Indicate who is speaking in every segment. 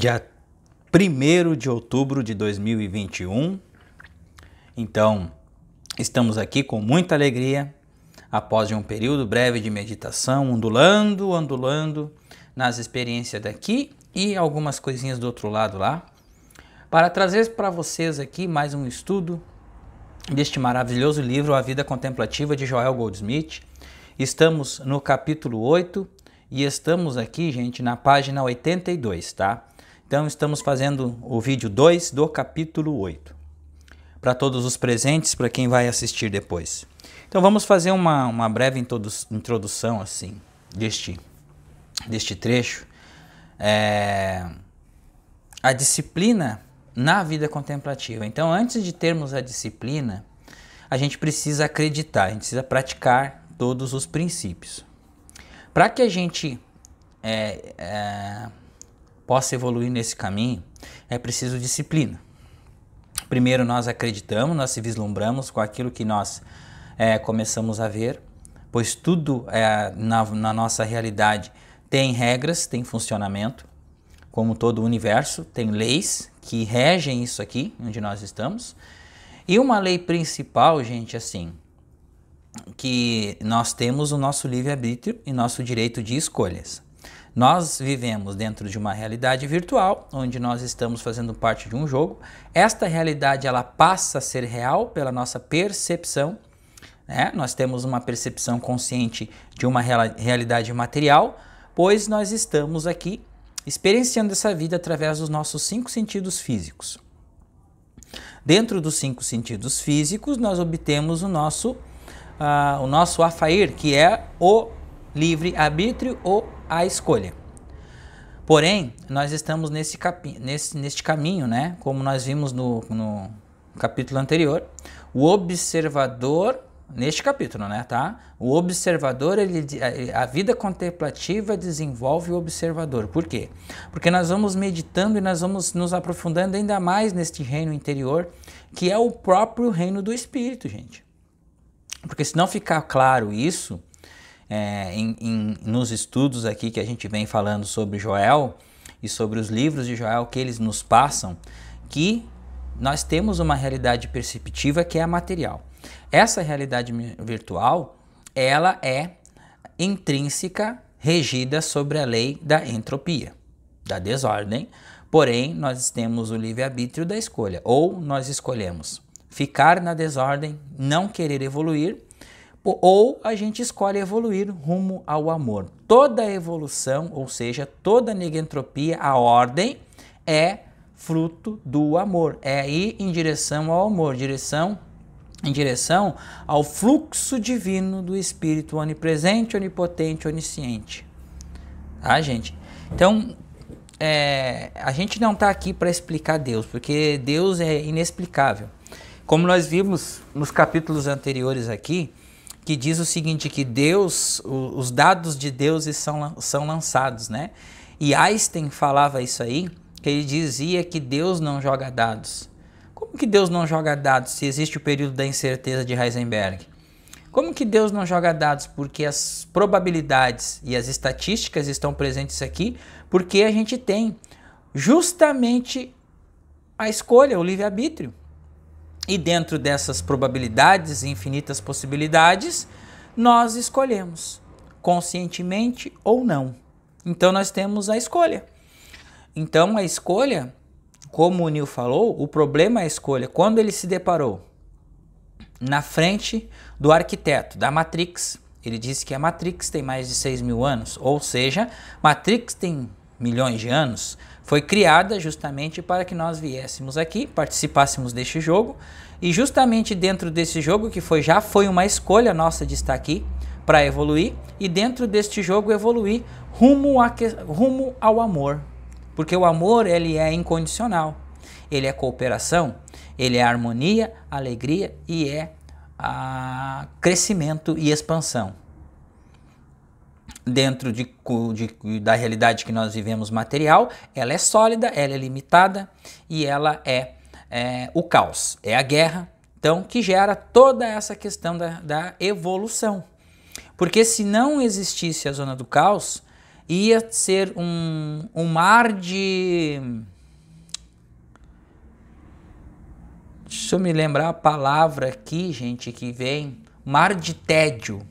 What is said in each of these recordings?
Speaker 1: dia 1º de outubro de 2021. Então, estamos aqui com muita alegria, após de um período breve de meditação, ondulando nas experiências daqui e algumas coisinhas do outro lado lá, para trazer para vocês aqui mais um estudo deste maravilhoso livro, A Vida Contemplativa, de Joel Goldsmith. Estamos no capítulo 8 e estamos aqui, gente, na página 82, tá? Então, estamos fazendo o vídeo 2 do capítulo 8. Para todos os presentes, para quem vai assistir depois. Então, vamos fazer uma breve introdução, assim, deste trecho. A disciplina na vida contemplativa. Então, antes de termos a disciplina, a gente precisa acreditar, a gente precisa praticar todos os princípios. Para que a gente possa evoluir nesse caminho, é preciso disciplina. Primeiro nós acreditamos, nós se vislumbramos com aquilo que nós começamos a ver, pois tudo na nossa realidade tem regras, tem funcionamento, como todo o universo, tem leis que regem isso aqui, onde nós estamos. E uma lei principal, gente, assim, que nós temos o nosso livre-arbítrio e nosso direito de escolhas. Nós vivemos dentro de uma realidade virtual, onde nós estamos fazendo parte de um jogo. Esta realidade ela passa a ser real pela nossa percepção, né? Nós temos uma percepção consciente de uma realidade material, pois nós estamos aqui experienciando essa vida através dos nossos 5 sentidos físicos. Dentro dos 5 sentidos físicos, nós obtemos o nosso afair, que é o livre-arbítrio ou a escolha. Porém, nós estamos neste caminho, né? Como nós vimos no capítulo anterior, o observador, neste capítulo, né? Tá? O observador, a vida contemplativa desenvolve o observador. Por quê? Porque nós vamos meditando e nós vamos nos aprofundando ainda mais neste reino interior, que é o próprio reino do Espírito, gente. Porque se não ficar claro isso, nos estudos aqui que a gente vem falando sobre Joel e sobre os livros de Joel que eles nos passam, que nós temos uma realidade perceptiva que é a material. Essa realidade virtual, ela é intrínseca, regida sobre a lei da entropia, da desordem, porém nós temos o livre-arbítrio da escolha, ou nós escolhemos ficar na desordem, não querer evoluir, ou a gente escolhe evoluir rumo ao amor. Toda evolução, ou seja, toda negentropia, a ordem, é fruto do amor. É ir em direção ao amor, em direção ao fluxo divino do Espírito onipresente, onipotente, onisciente. Tá, gente? Então, a gente não está aqui para explicar Deus, porque Deus é inexplicável. Como nós vimos nos capítulos anteriores aqui, que diz o seguinte, que Deus, os dados de Deus são lançados, né? E Einstein falava isso aí, que ele dizia que Deus não joga dados. Como que Deus não joga dados se existe o período da incerteza de Heisenberg? Como que Deus não joga dados? Porque as probabilidades e as estatísticas estão presentes aqui, porque a gente tem justamente a escolha, o livre-arbítrio. E dentro dessas probabilidades, infinitas possibilidades, nós escolhemos, conscientemente ou não. Então nós temos a escolha. Então a escolha, como o Neil falou, o problema é a escolha. Quando ele se deparou na frente do arquiteto da Matrix, ele disse que a Matrix tem mais de 6.000 anos, ou seja, Matrix tem milhões de anos, foi criada justamente para que nós viéssemos aqui, participássemos deste jogo, e justamente dentro desse jogo, que já foi uma escolha nossa de estar aqui, para evoluir, e dentro deste jogo evoluir rumo ao amor. Porque o amor, ele é incondicional, ele é cooperação, ele é harmonia, alegria e é crescimento e expansão. Dentro da realidade que nós vivemos material, ela é sólida, ela é limitada e ela é o caos, é a guerra, então que gera toda essa questão da evolução. Porque se não existisse a zona do caos, ia ser um mar de... Deixa eu me lembrar a palavra aqui, gente, que vem. Mar de tédio,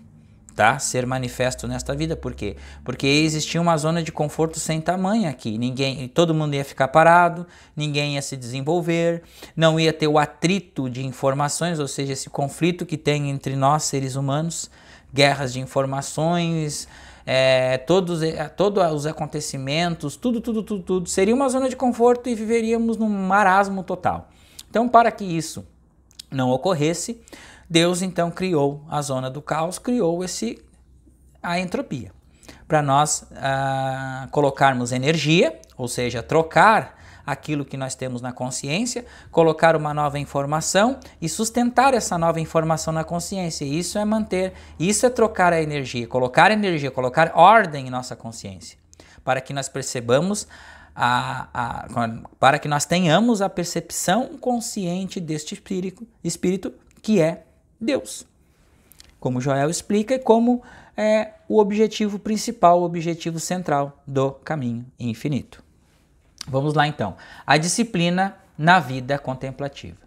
Speaker 1: tá? Ser manifesto nesta vida. Por quê? Porque existia uma zona de conforto sem tamanho aqui. Todo mundo ia ficar parado, ninguém ia se desenvolver, não ia ter o atrito de informações, ou seja, esse conflito que tem entre nós, seres humanos, guerras de informações, todos os acontecimentos, tudo. Seria uma zona de conforto e viveríamos num marasmo total. Então, para que isso não ocorresse, Deus então criou a zona do caos, criou a entropia. Para nós colocarmos energia, ou seja, trocar aquilo que nós temos na consciência, colocar uma nova informação e sustentar essa nova informação na consciência. Isso é trocar a energia, colocar ordem em nossa consciência, para que nós percebamos para que nós tenhamos a percepção consciente deste espírito que é Deus. Como Joel explica, e como é o objetivo principal, o objetivo central do caminho infinito. Vamos lá então. A disciplina na vida contemplativa.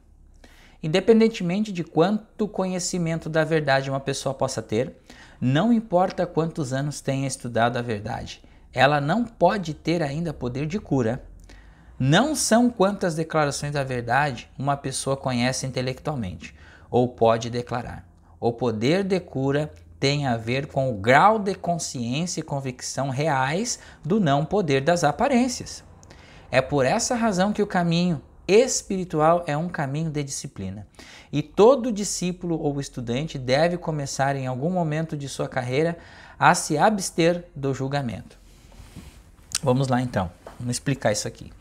Speaker 1: Independentemente de quanto conhecimento da verdade uma pessoa possa ter, não importa quantos anos tenha estudado a verdade, ela não pode ter ainda poder de cura. Não são quantas declarações da verdade uma pessoa conhece intelectualmente ou pode declarar. O poder de cura tem a ver com o grau de consciência e convicção reais do não poder das aparências. É por essa razão que o caminho espiritual é um caminho de disciplina. E todo discípulo ou estudante deve começar em algum momento de sua carreira a se abster do julgamento. Vamos lá então, vamos explicar isso aqui.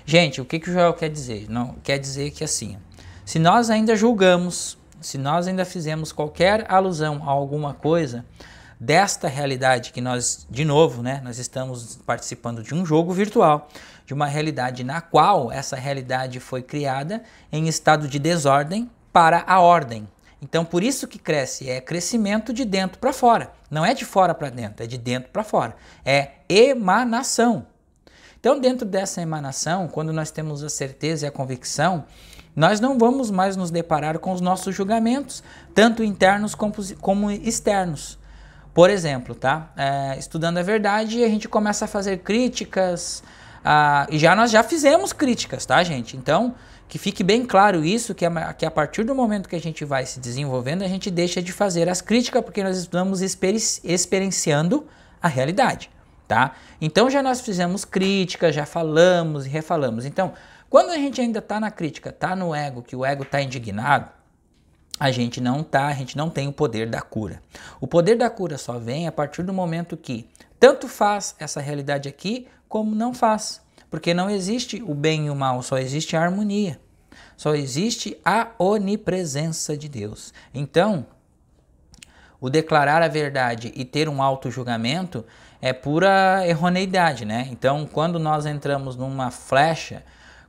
Speaker 1: Gente, o que o Joel quer dizer? Não, quer dizer que assim, se nós ainda julgamos, se nós ainda fizemos qualquer alusão a alguma coisa desta realidade que nós, de novo, nós estamos participando de um jogo virtual, de uma realidade na qual essa realidade foi criada em estado de desordem para a ordem. Então, por isso que cresce, é crescimento de dentro para fora. Não é de fora para dentro, é de dentro para fora. É emanação. Então, dentro dessa emanação, quando nós temos a certeza e a convicção, nós não vamos mais nos deparar com os nossos julgamentos, tanto internos como externos. Por exemplo, estudando a verdade, a gente começa a fazer críticas, e nós já fizemos críticas, tá, gente? Então, que fique bem claro isso, que a partir do momento que a gente vai se desenvolvendo, a gente deixa de fazer as críticas, porque nós estamos experienciando a realidade, tá? Então, já nós fizemos críticas, já falamos e refalamos. Então, quando a gente ainda está na crítica, está no ego, que o ego está indignado, a gente não tem o poder da cura. O poder da cura só vem a partir do momento que tanto faz essa realidade aqui, como não faz. Porque não existe o bem e o mal, só existe a harmonia. Só existe a onipresença de Deus. Então, o declarar a verdade e ter um auto-julgamento é pura erroneidade, Então, quando nós entramos numa flecha,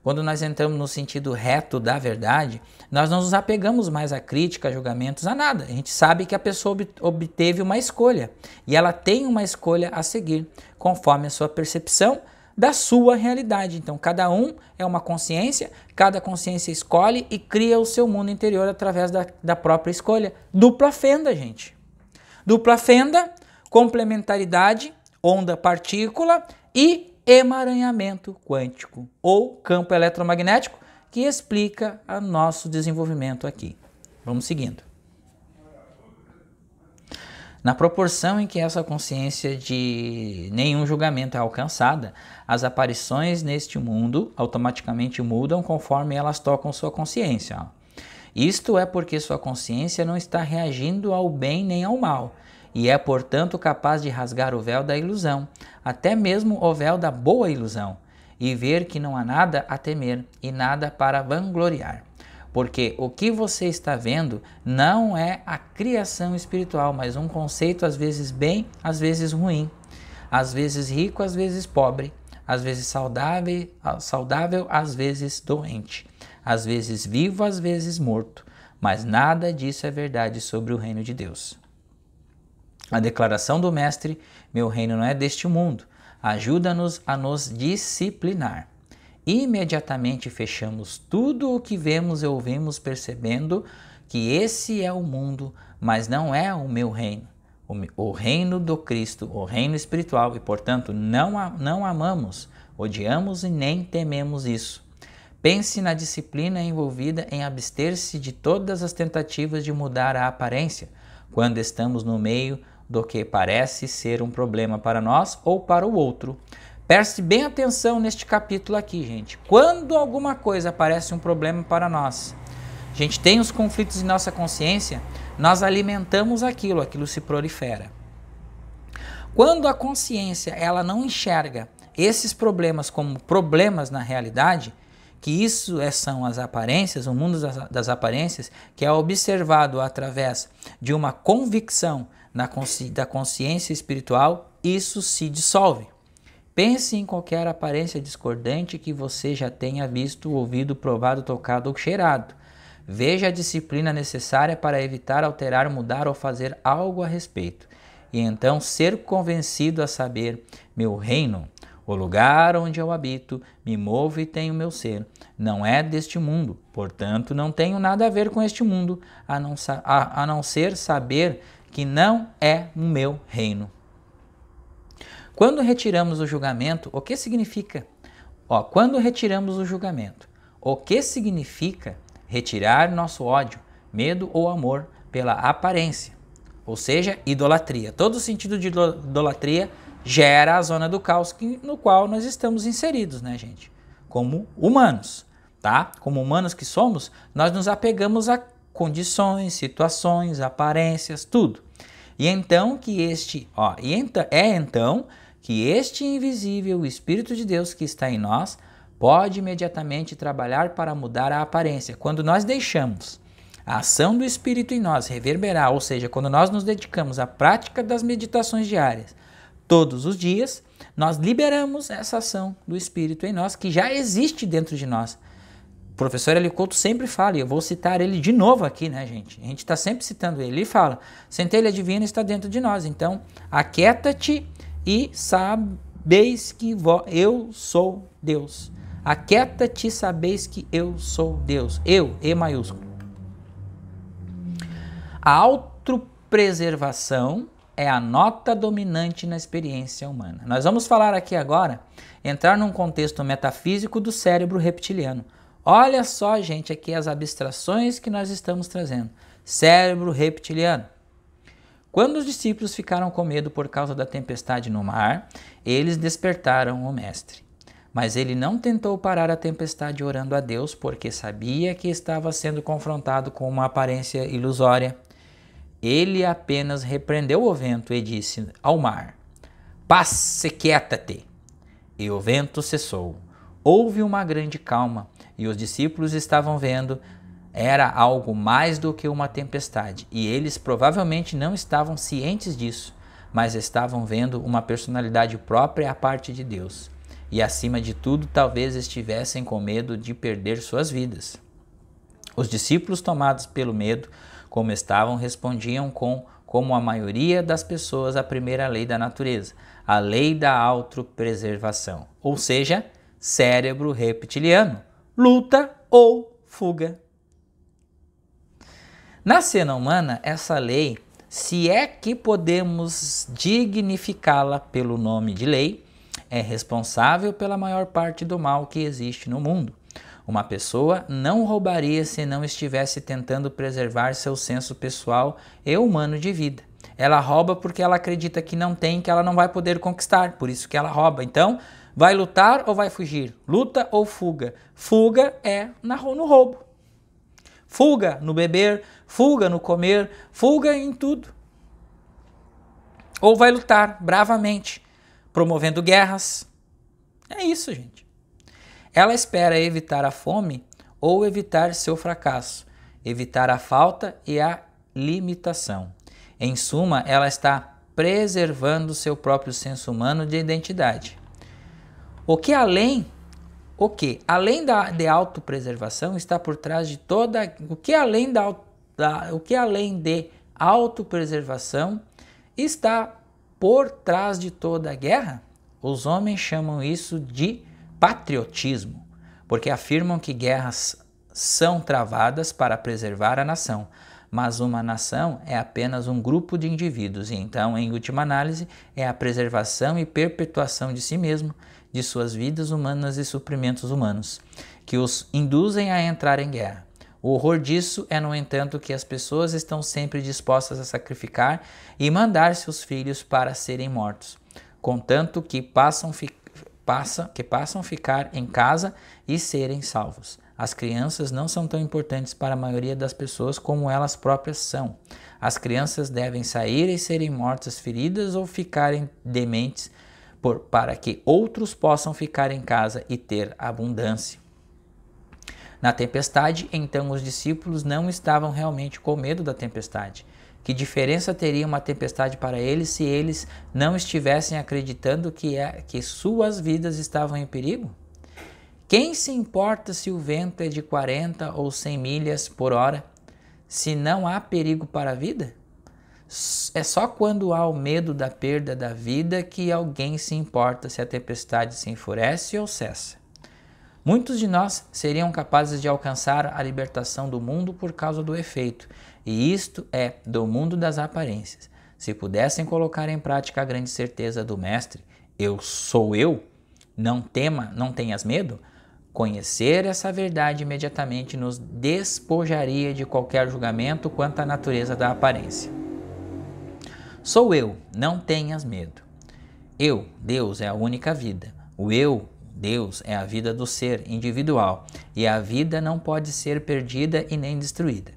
Speaker 1: quando nós entramos no sentido reto da verdade, nós não nos apegamos mais a crítica, a julgamentos, a nada. A gente sabe que a pessoa obteve uma escolha e ela tem uma escolha a seguir, conforme a sua percepção da sua realidade. Então, cada um é uma consciência, cada consciência escolhe e cria o seu mundo interior através da própria escolha. Dupla fenda, gente. Dupla fenda, complementaridade, onda-partícula e emaranhamento quântico ou campo eletromagnético, que explica o nosso desenvolvimento aqui. Vamos seguindo. Na proporção em que essa consciência de nenhum julgamento é alcançada, as aparições neste mundo automaticamente mudam conforme elas tocam sua consciência. Isto é porque sua consciência não está reagindo ao bem nem ao mal, e é, portanto, capaz de rasgar o véu da ilusão, até mesmo o véu da boa ilusão, e ver que não há nada a temer e nada para vangloriar. Porque o que você está vendo não é a criação espiritual, mas um conceito às vezes bem, às vezes ruim, às vezes rico, às vezes pobre, às vezes saudável, às vezes doente, às vezes vivo, às vezes morto. Mas nada disso é verdade sobre o reino de Deus. A declaração do Mestre: meu reino não é deste mundo, ajuda-nos a nos disciplinar. Imediatamente fechamos tudo o que vemos e ouvimos, percebendo que esse é o mundo, mas não é o meu reino. O reino do Cristo, o reino espiritual, e portanto não amamos, odiamos e nem tememos isso. Pense na disciplina envolvida em abster-se de todas as tentativas de mudar a aparência, quando estamos no meio do que parece ser um problema para nós ou para o outro. Preste bem atenção neste capítulo aqui, gente. Quando alguma coisa parece um problema para nós, a gente tem os conflitos em nossa consciência, nós alimentamos aquilo se prolifera. Quando a consciência ela não enxerga esses problemas como problemas na realidade, que isso são as aparências, o mundo das aparências, que é observado através de uma convicção da consciência espiritual, isso se dissolve. Pense em qualquer aparência discordante que você já tenha visto, ouvido, provado, tocado ou cheirado. Veja a disciplina necessária para evitar, alterar, mudar ou fazer algo a respeito. E então ser convencido a saber: meu reino, o lugar onde eu habito, me movo e tenho meu ser, não é deste mundo, portanto não tenho nada a ver com este mundo, a não ser saber que não é o meu reino. Quando retiramos o julgamento, o que significa? Quando retiramos o julgamento, o que significa retirar nosso ódio, medo ou amor pela aparência? Ou seja, idolatria. Todo o sentido de idolatria gera a zona do caos no qual nós estamos inseridos, né, gente? Como humanos, tá? Como humanos que somos, nós nos apegamos a condições, situações, aparências, tudo. E então que este invisível, o Espírito de Deus que está em nós, pode imediatamente trabalhar para mudar a aparência. Quando nós deixamos a ação do Espírito em nós reverberar, ou seja, quando nós nos dedicamos à prática das meditações diárias, todos os dias, nós liberamos essa ação do Espírito em nós, que já existe dentro de nós. O professor Hélio Couto sempre fala, e eu vou citar ele de novo aqui, né, gente? A gente está sempre citando ele. Ele fala: centelha divina está dentro de nós. Então, aquieta-te e sabeis que eu sou Deus. Aquieta-te e sabeis que eu sou Deus. Eu, E maiúsculo. A autopreservação é a nota dominante na experiência humana. Nós vamos falar aqui agora, entrar num contexto metafísico do cérebro reptiliano. Olha só, gente, aqui as abstrações que nós estamos trazendo. Cérebro reptiliano. Quando os discípulos ficaram com medo por causa da tempestade no mar, eles despertaram o Mestre. Mas ele não tentou parar a tempestade orando a Deus, porque sabia que estava sendo confrontado com uma aparência ilusória. Ele apenas repreendeu o vento e disse ao mar: passe, quieta-te. E o vento cessou. Houve uma grande calma, e os discípulos estavam vendo era algo mais do que uma tempestade, e eles provavelmente não estavam cientes disso, mas estavam vendo uma personalidade própria à parte de Deus. E acima de tudo, talvez estivessem com medo de perder suas vidas. Os discípulos, tomados pelo medo, como estavam, respondiam como a maioria das pessoas, à primeira lei da natureza, a lei da autopreservação, ou seja, cérebro reptiliano, luta ou fuga. Na cena humana, essa lei, se é que podemos dignificá-la pelo nome de lei, é responsável pela maior parte do mal que existe no mundo. Uma pessoa não roubaria se não estivesse tentando preservar seu senso pessoal e humano de vida. Ela rouba porque ela acredita que não tem, que ela não vai poder conquistar, por isso que ela rouba. Então, vai lutar ou vai fugir? Luta ou fuga? Fuga é no roubo. Fuga no beber, fuga no comer, fuga em tudo. Ou vai lutar bravamente, promovendo guerras. É isso, gente. Ela espera evitar a fome ou evitar seu fracasso, evitar a falta e a limitação. Em suma, ela está preservando seu próprio senso humano de identidade. Além de autopreservação está por trás de toda... O que além de autopreservação está por trás de toda a guerra? Os homens chamam isso de patriotismo, porque afirmam que guerras são travadas para preservar a nação, mas uma nação é apenas um grupo de indivíduos e então, em última análise, é a preservação e perpetuação de si mesmo, de suas vidas humanas e suprimentos humanos, que os induzem a entrar em guerra. O horror disso é, no entanto, que as pessoas estão sempre dispostas a sacrificar e mandar seus filhos para serem mortos, contanto que passam a ficar em casa e serem salvos. As crianças não são tão importantes para a maioria das pessoas como elas próprias são. As crianças devem sair e serem mortas, feridas ou ficarem dementes para que outros possam ficar em casa e ter abundância. Na tempestade, então, os discípulos não estavam realmente com medo da tempestade. Que diferença teria uma tempestade para eles se eles não estivessem acreditando que suas vidas estavam em perigo? Quem se importa se o vento é de 40 ou 100 milhas por hora, se não há perigo para a vida? É só quando há o medo da perda da vida que alguém se importa se a tempestade se enfurece ou cessa. Muitos de nós seriam capazes de alcançar a libertação do mundo por causa do efeito, e isto é do mundo das aparências. Se pudessem colocar em prática a grande certeza do Mestre, eu sou eu, não tenhas medo, conhecer essa verdade imediatamente nos despojaria de qualquer julgamento quanto à natureza da aparência. Sou eu, não tenhas medo. Eu, Deus, é a única vida. O eu, Deus, é a vida do ser individual, e a vida não pode ser perdida e nem destruída.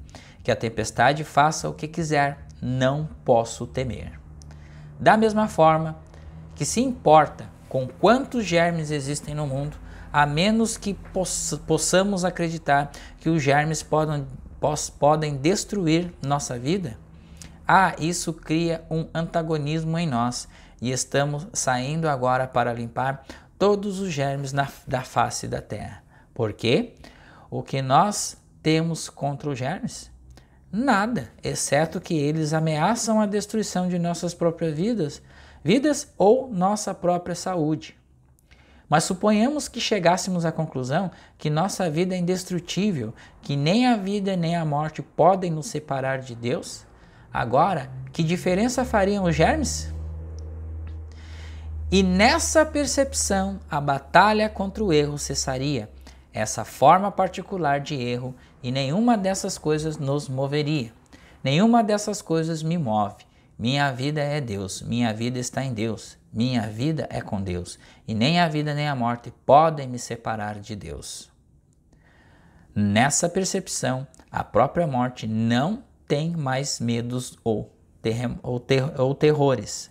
Speaker 1: Que a tempestade faça o que quiser, não posso temer. Da mesma forma que se importa com quantos germes existem no mundo, a menos que possamos acreditar que os germes podem destruir nossa vida, isso cria um antagonismo em nós, e estamos saindo agora para limpar todos os germes da face da terra. Por quê? O que nós temos contra os germes? Nada, exceto que eles ameaçam a destruição de nossas próprias vidas ou nossa própria saúde. Mas suponhamos que chegássemos à conclusão que nossa vida é indestrutível, que nem a vida nem a morte podem nos separar de Deus. Agora, que diferença fariam os germes? E nessa percepção, a batalha contra o erro cessaria. Essa forma particular de erro, e nenhuma dessas coisas nos moveria. Nenhuma dessas coisas me move. Minha vida é Deus, minha vida está em Deus, minha vida é com Deus, e nem a vida nem a morte podem me separar de Deus. Nessa percepção, a própria morte não tem mais medos ou terrores.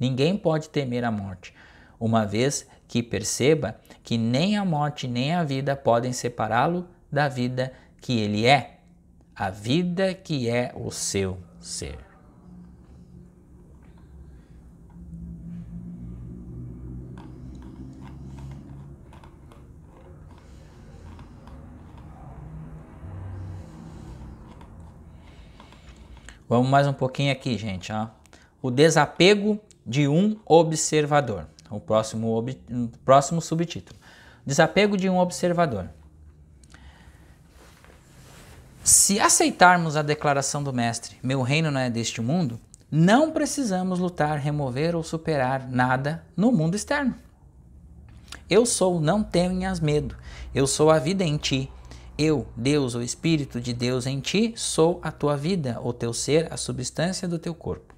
Speaker 1: Ninguém pode temer a morte, uma vez que perceba que nem a morte nem a vida podem separá-lo da vida que ele é, a vida que é o seu ser. Vamos mais um pouquinho aqui, gente. O desapego de um observador. O próximo subtítulo. Desapego de um observador. Se aceitarmos a declaração do Mestre, meu reino não é deste mundo, não precisamos lutar, remover ou superar nada no mundo externo. Eu sou, não tenhas medo. Eu sou a vida em ti. Eu, Deus, o Espírito de Deus em ti, sou a tua vida, o teu ser, a substância do teu corpo.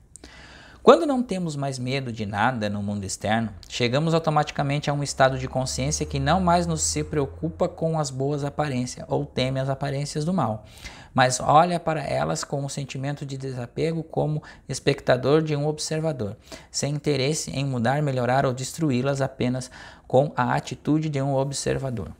Speaker 1: Quando não temos mais medo de nada no mundo externo, chegamos automaticamente a um estado de consciência que não mais nos se preocupa com as boas aparências ou teme as aparências do mal, mas olha para elas com um sentimento de desapego como espectador de um observador, sem interesse em mudar, melhorar ou destruí-las, apenas com a atitude de um observador.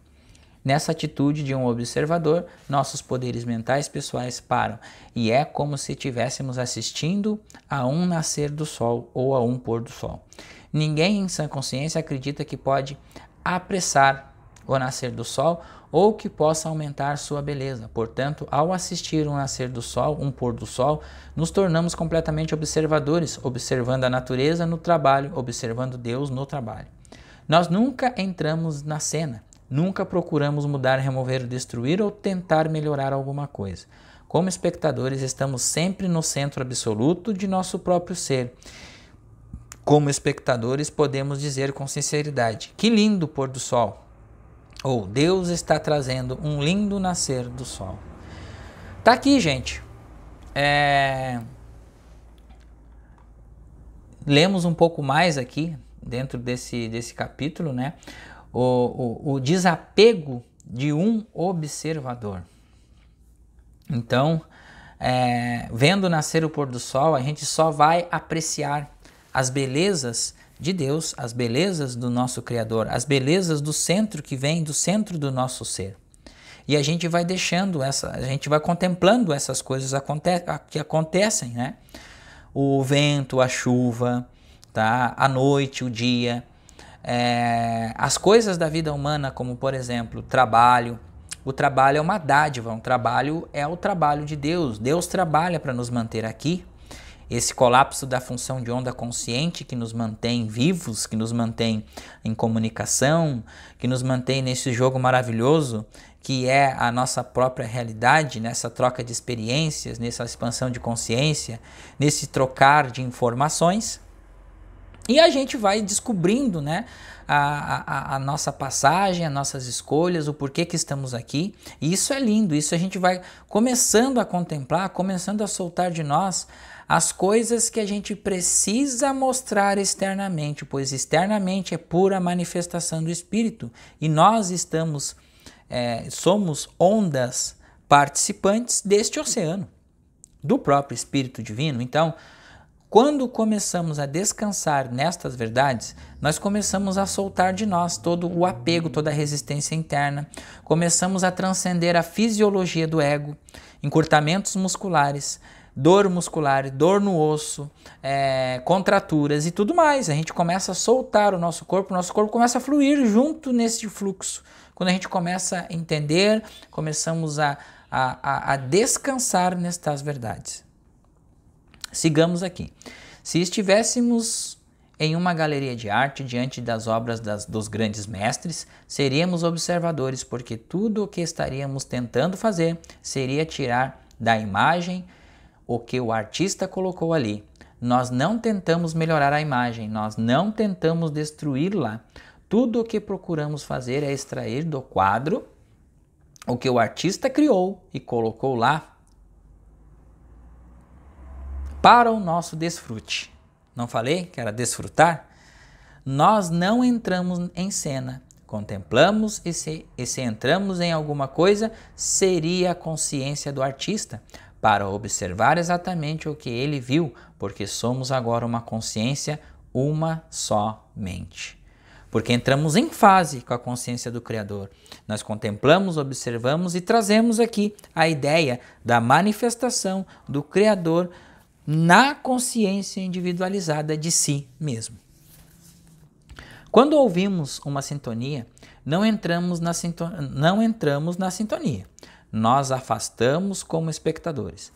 Speaker 1: Nessa atitude de um observador, nossos poderes mentais pessoais param e é como se estivéssemos assistindo a um nascer do sol ou a um pôr do sol. Ninguém em sã consciência acredita que pode apressar o nascer do sol ou que possa aumentar sua beleza. Portanto, ao assistir um nascer do sol, um pôr do sol, nos tornamos completamente observadores, observando a natureza no trabalho, observando Deus no trabalho. Nós nunca entramos na cena, nunca procuramos mudar, remover, destruir ou tentar melhorar alguma coisa. Como espectadores, estamos sempre no centro absoluto de nosso próprio ser. Como espectadores, podemos dizer com sinceridade: que lindo pôr do sol! Ou Deus está trazendo um lindo nascer do sol. Tá aqui, gente. Lemos um pouco mais aqui, dentro desse capítulo, né? O desapego de um observador. Então, vendo nascer o pôr do sol, a gente só vai apreciar as belezas de Deus, as belezas do nosso Criador, as belezas do centro que vem do centro do nosso ser. E a gente vai deixando a gente vai contemplando essas coisas que acontecem, né? O vento, a chuva, tá? A noite, o dia, as coisas da vida humana, como por exemplo, trabalho. O trabalho é uma dádiva, o trabalho é o trabalho de Deus. Deus trabalha para nos manter aqui. Esse colapso da função de onda consciente que nos mantém vivos, que nos mantém em comunicação, que nos mantém nesse jogo maravilhoso que é a nossa própria realidade, nessa troca de experiências, nessa expansão de consciência, nesse trocar de informações. E a gente vai descobrindo, né, a nossa passagem, as nossas escolhas, o porquê que estamos aqui. E isso é lindo, isso a gente vai começando a contemplar, começando a soltar de nós as coisas que a gente precisa mostrar externamente, pois externamente é pura manifestação do Espírito. E nós somos ondas participantes deste oceano, do próprio Espírito Divino. Então, quando começamos a descansar nestas verdades, nós começamos a soltar de nós todo o apego, toda a resistência interna, começamos a transcender a fisiologia do ego, encurtamentos musculares, dor muscular, dor no osso, contraturas e tudo mais. A gente começa a soltar o nosso corpo começa a fluir junto nesse fluxo. Quando a gente começa a entender, começamos a descansar nestas verdades. Sigamos aqui. Se estivéssemos em uma galeria de arte diante das obras dos grandes mestres, seríamos observadores, porque tudo o que estaríamos tentando fazer seria tirar da imagem o que o artista colocou ali. Nós não tentamos melhorar a imagem, nós não tentamos destruí-la. Tudo o que procuramos fazer é extrair do quadro o que o artista criou e colocou lá para o nosso desfrute. Não falei que era desfrutar? Nós não entramos em cena, contemplamos e se entramos em alguma coisa, seria a consciência do artista, para observar exatamente o que ele viu, porque somos agora uma consciência, uma só mente. Porque entramos em fase com a consciência do Criador. Nós contemplamos, observamos e trazemos aqui a ideia da manifestação do Criador na consciência individualizada de si mesmo. Quando ouvimos uma sintonia, não entramos na sintonia. Nós afastamos como espectadores.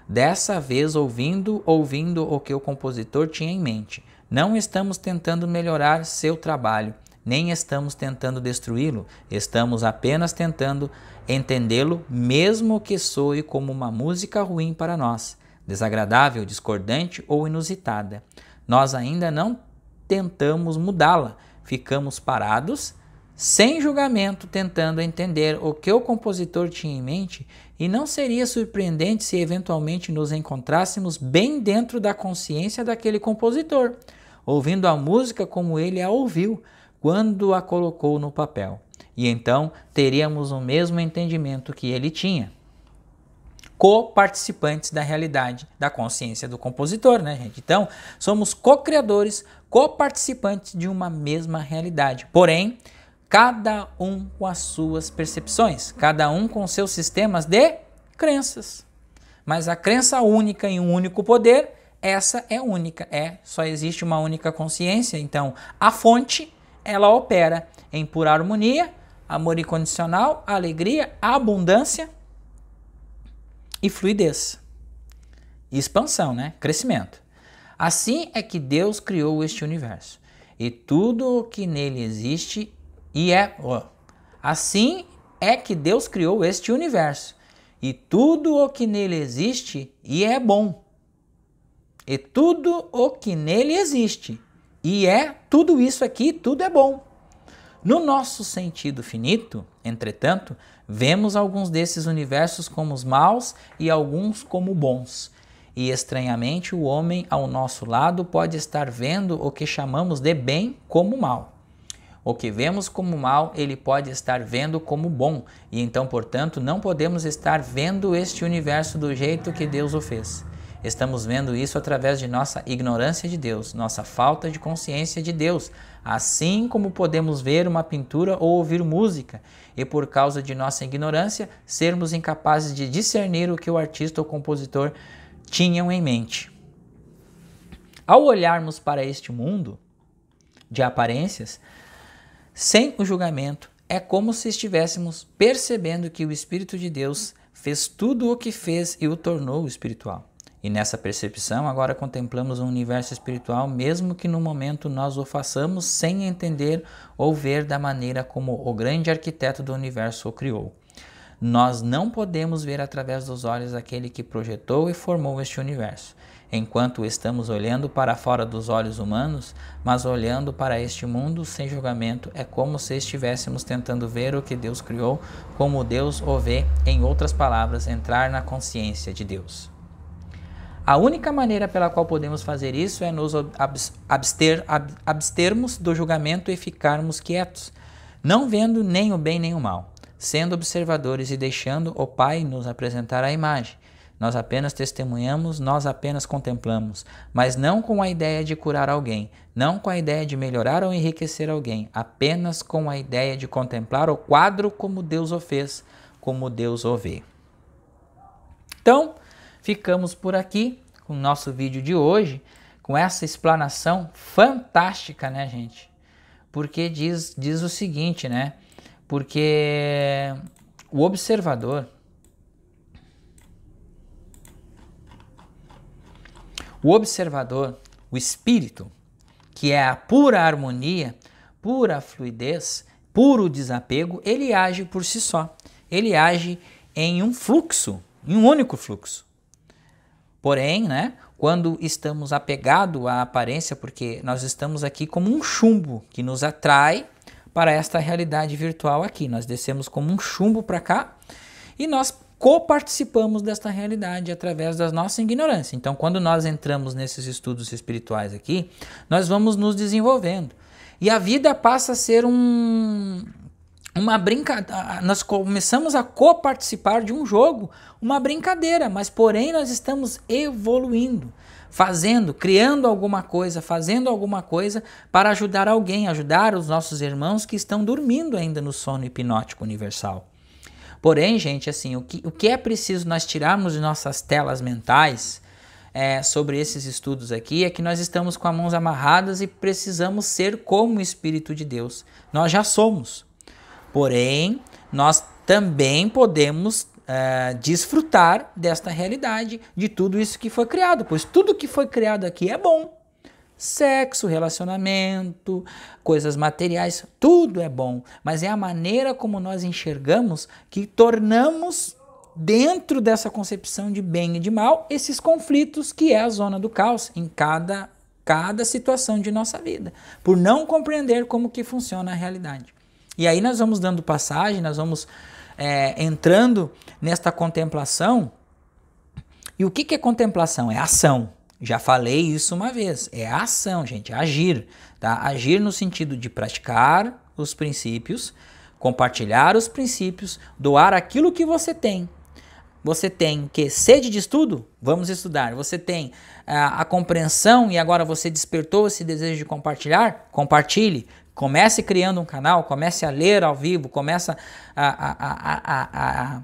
Speaker 1: Dessa vez ouvindo o que o compositor tinha em mente. Não estamos tentando melhorar seu trabalho, nem estamos tentando destruí-lo. Estamos apenas tentando entendê-lo, mesmo que soe como uma música ruim para nós, desagradável, discordante ou inusitada. Nós ainda não tentamos mudá-la, ficamos parados, sem julgamento, tentando entender o que o compositor tinha em mente, e não seria surpreendente se eventualmente nos encontrássemos bem dentro da consciência daquele compositor, ouvindo a música como ele a ouviu quando a colocou no papel. E então teríamos o mesmo entendimento que ele tinha. Co-participantes da realidade, da consciência do compositor, né, gente? Então, somos co-criadores, co-participantes de uma mesma realidade. Porém, cada um com as suas percepções, cada um com seus sistemas de crenças. Mas a crença única em um único poder, essa é única, só existe uma única consciência. Então, a fonte, ela opera em pura harmonia, amor incondicional, alegria, abundância e fluidez. Expansão, né? Crescimento. Assim é que Deus criou este universo. E tudo o que nele existe Assim é que Deus criou este universo. E tudo o que nele existe e é bom. E tudo o que nele existe tudo isso aqui, tudo é bom. No nosso sentido finito, entretanto, vemos alguns desses universos como os maus e alguns como bons. E estranhamente o homem ao nosso lado pode estar vendo o que chamamos de bem como mal. O que vemos como mal, ele pode estar vendo como bom. E então, portanto, não podemos estar vendo este universo do jeito que Deus o fez. Estamos vendo isso através de nossa ignorância de Deus, nossa falta de consciência de Deus, assim como podemos ver uma pintura ou ouvir música, e por causa de nossa ignorância, sermos incapazes de discernir o que o artista ou compositor tinham em mente. Ao olharmos para este mundo de aparências, sem o julgamento, é como se estivéssemos percebendo que o Espírito de Deus fez tudo o que fez e o tornou espiritual. E nessa percepção, agora contemplamos um universo espiritual, mesmo que no momento nós o façamos sem entender ou ver da maneira como o grande arquiteto do universo o criou. Nós não podemos ver através dos olhos aquele que projetou e formou este universo, enquanto estamos olhando para fora dos olhos humanos, mas olhando para este mundo sem julgamento, é como se estivéssemos tentando ver o que Deus criou como Deus o vê, em outras palavras, entrar na consciência de Deus. A única maneira pela qual podemos fazer isso é nos abstermos do julgamento e ficarmos quietos, não vendo nem o bem nem o mal, sendo observadores e deixando o Pai nos apresentar a imagem. Nós apenas testemunhamos, nós apenas contemplamos, mas não com a ideia de curar alguém, não com a ideia de melhorar ou enriquecer alguém, apenas com a ideia de contemplar o quadro como Deus o fez, como Deus o vê. Então, ficamos por aqui com o nosso vídeo de hoje, com essa explanação fantástica, né, gente? Porque diz o seguinte, né? Porque o observador, o espírito, que é a pura harmonia, pura fluidez, puro desapego, ele age por si só. Ele age em um fluxo, em um único fluxo. Porém, né, quando estamos apegados à aparência, porque nós estamos aqui como um chumbo que nos atrai para esta realidade virtual aqui. Nós descemos como um chumbo para cá e nós coparticipamos desta realidade através da nossa ignorância. Então, quando nós entramos nesses estudos espirituais aqui, nós vamos nos desenvolvendo. E a vida passa a ser uma brincadeira. Nós começamos a coparticipar de um jogo, uma brincadeira, mas porém nós estamos evoluindo, criando alguma coisa, fazendo alguma coisa para ajudar alguém, ajudar os nossos irmãos que estão dormindo ainda no sono hipnótico universal. Porém, gente, assim, o que é preciso nós tirarmos de nossas telas mentais sobre esses estudos aqui é que nós estamos com as mãos amarradas e precisamos ser como o Espírito de Deus. Nós já somos. Porém, nós também podemos desfrutar desta realidade, de tudo isso que foi criado, pois tudo que foi criado aqui é bom. Sexo, relacionamento, coisas materiais, tudo é bom, mas é a maneira como nós enxergamos que tornamos dentro dessa concepção de bem e de mal esses conflitos que é a zona do caos em cada situação de nossa vida, por não compreender como que funciona a realidade. E aí nós vamos dando passagem, nós vamos entrando nesta contemplação. E o que é contemplação? É ação. Já falei isso uma vez. É ação, gente, é agir. Tá? Agir no sentido de praticar os princípios, compartilhar os princípios, doar aquilo que você tem. Você tem que sede de estudo? Vamos estudar. Você tem a compreensão e agora você despertou esse desejo de compartilhar? Compartilhe. Comece criando um canal, comece a ler ao vivo, comece a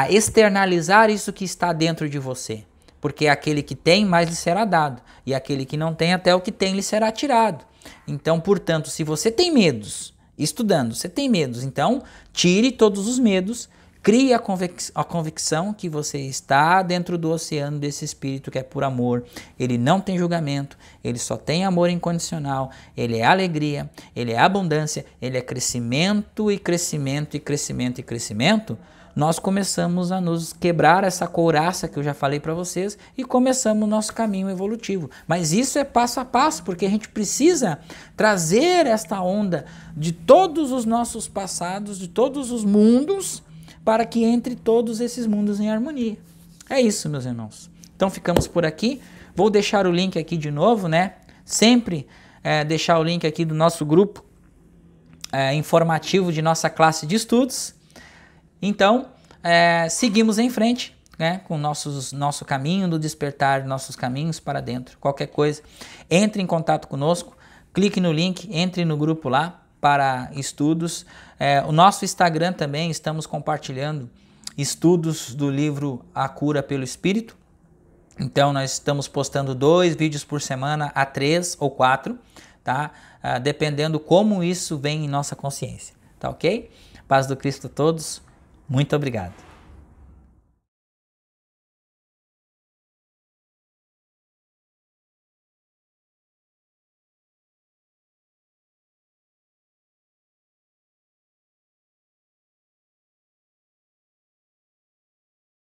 Speaker 1: externalizar isso que está dentro de você. Porque aquele que tem, mais lhe será dado. E aquele que não tem, até o que tem lhe será tirado. Então, portanto, se você tem medos estudando. Você tem medos, então tire todos os medos, crie a convicção que você está dentro do oceano desse Espírito que é por amor. Ele não tem julgamento, ele só tem amor incondicional, ele é alegria, ele é abundância, ele é crescimento e crescimento e crescimento e crescimento. Nós começamos a nos quebrar essa couraça que eu já falei para vocês e começamos o nosso caminho evolutivo. Mas isso é passo a passo, porque a gente precisa trazer esta onda de todos os nossos passados, de todos os mundos, para que entre todos esses mundos em harmonia. É isso, meus irmãos. Então ficamos por aqui. Vou deixar o link aqui de novo, né? Sempre deixar o link aqui do nosso grupo informativo de nossa classe de estudos. Então, seguimos em frente, né, com nosso caminho do despertar, nossos caminhos para dentro. Qualquer coisa, entre em contato conosco, clique no link, entre no grupo lá para estudos. O nosso Instagram também, estamos compartilhando estudos do livro A Cura pelo Espírito. Então, nós estamos postando 2 vídeos por semana, a 3 ou 4, tá? Dependendo como isso vem em nossa consciência, tá ok? Paz do Cristo a todos. Muito obrigado.